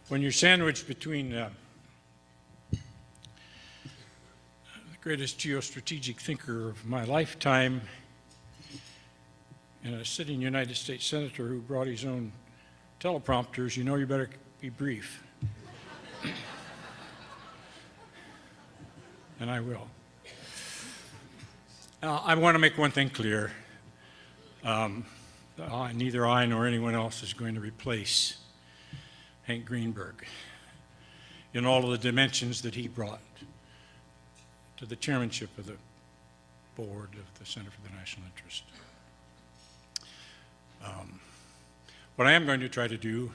When you're sandwiched between the greatest geostrategic thinker of my lifetime and a sitting United States Senator who brought his own teleprompters, you know you better be brief. And I will. I want to make one thing clear. Neither I nor anyone else is going to replace Hank Greenberg in all of the dimensions that he brought to the chairmanship of the board of the Center for the National Interest. What I am going to try to do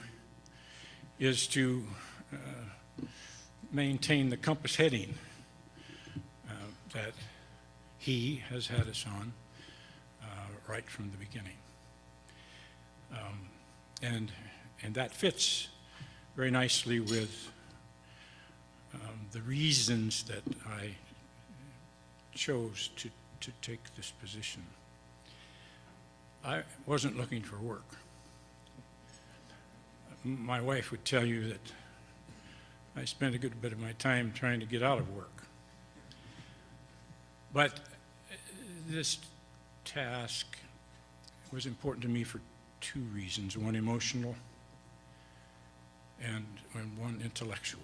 is to maintain the compass heading that he has had us on right from the beginning. And that fits very nicely with the reasons that I chose to take this position. I wasn't looking for work. My wife would tell you that I spent a good bit of my time trying to get out of work. But this task was important to me for two reasons, one emotional and one intellectual.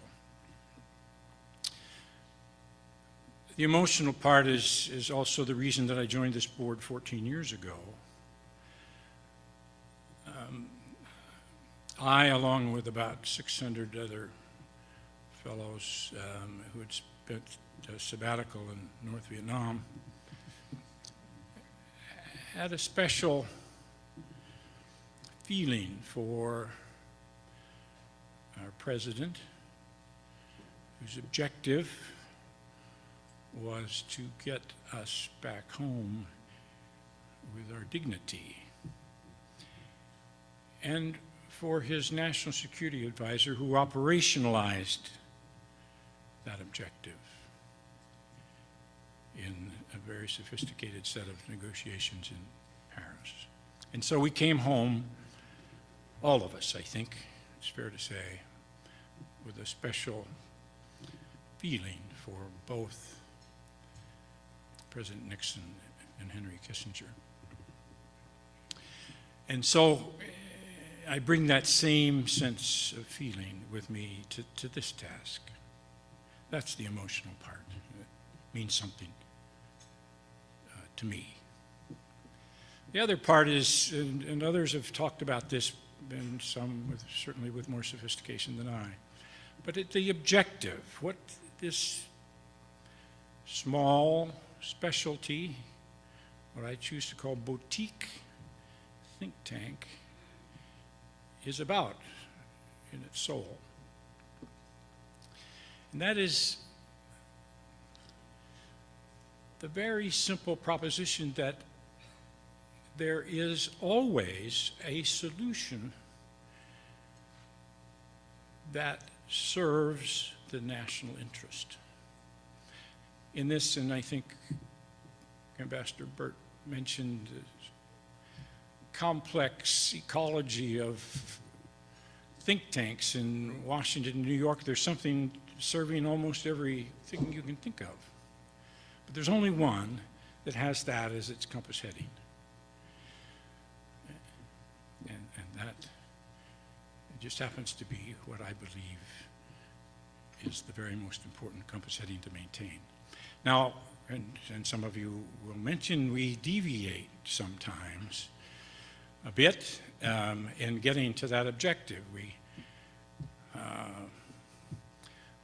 The emotional part is also the reason that I joined this board 14 years ago. I, along with about 600 other fellows who had spent a sabbatical in North Vietnam, had a special feeling for our president, whose objective was to get us back home with our dignity, and for his national security advisor who operationalized that objective in a very sophisticated set of negotiations in Paris. And so we came home, all of us, I think, it's fair to say, with a special feeling for both President Nixon and Henry Kissinger. And so I bring that same sense of feeling with me to this task. That's the emotional part. It means something to me. The other part is, and others have talked about this, and some certainly with more sophistication than I, but the objective, what this small specialty, what I choose to call boutique think tank, is about in its soul. And that is the very simple proposition that there is always a solution that serves the national interest. In this, and I think Ambassador Burt mentioned the complex ecology of think tanks in Washington and New York, there's something serving almost everything you can think of. But there's only one that has that as its compass heading. And that it just happens to be what I believe is the very most important compass heading to maintain. Now, and some of you will mention, we deviate sometimes a bit in getting to that objective.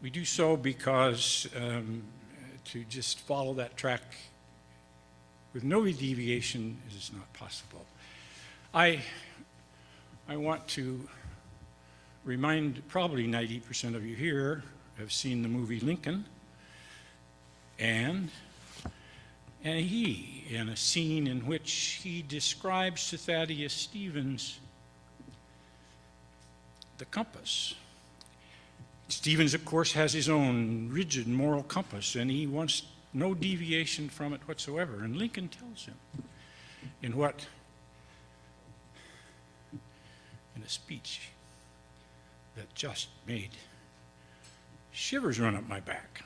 We do so because to just follow that track with no deviation is not possible. I want to remind, probably 90% of you here have seen the movie Lincoln, and he, in a scene in which he describes to Thaddeus Stevens the compass. Stevens, of course, has his own rigid moral compass, and he wants no deviation from it whatsoever. And Lincoln tells him in a speech that just made shivers run up my back.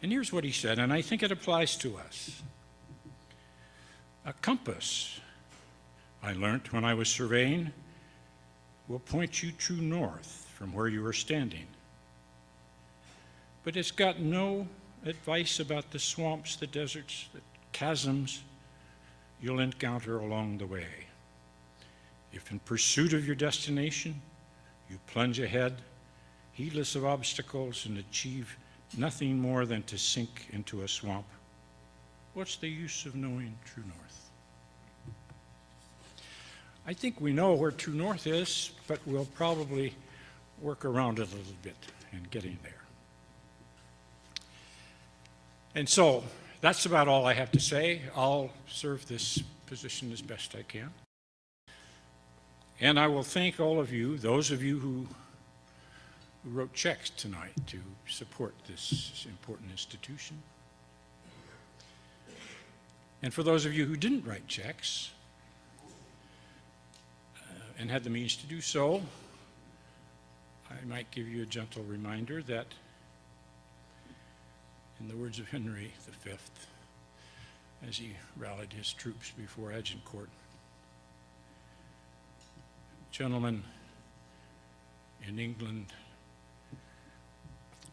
And here's what he said, and I think it applies to us. A compass, I learnt when I was surveying, will point you true north from where you are standing. But it's got no advice about the swamps, the deserts, the chasms you'll encounter along the way. If in pursuit of your destination, you plunge ahead, heedless of obstacles, and achieve nothing more than to sink into a swamp, what's the use of knowing true north? I think we know where true north is, but we'll probably work around it a little bit in getting there. And so that's about all I have to say. I'll serve this position as best I can. And I will thank all of you, those of you who wrote checks tonight to support this important institution. And for those of you who didn't write checks and had the means to do so, I might give you a gentle reminder that, in the words of Henry V, as he rallied his troops before Agincourt, gentlemen in England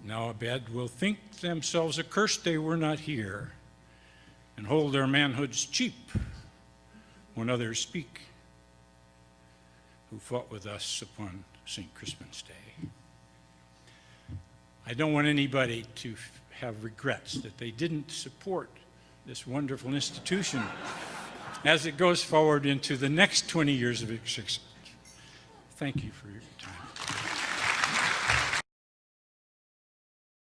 now abed will think themselves accursed they were not here, and hold their manhoods cheap when others speak, who fought with us upon St. Crispin's Day. I don't want anybody to have regrets that they didn't support this wonderful institution as it goes forward into the next 20 years of existence. Thank you for your time.